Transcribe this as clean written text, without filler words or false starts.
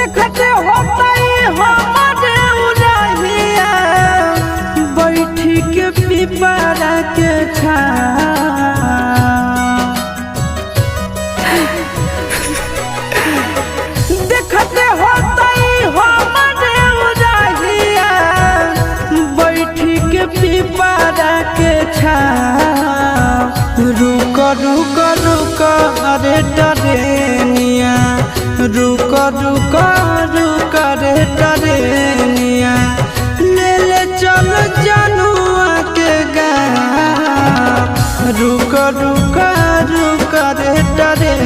देखते होता हमारे उड़हिया बैठी के पिपरा के देखते होता हमारे उड़हिया बैठी के पिपरा के रुक रुक रुक अरे टरेनिया रुक रुक रुक रे टरेनिया ले ले चल जनुआ के गाँव रुक रुक रुक रे टरेनिया।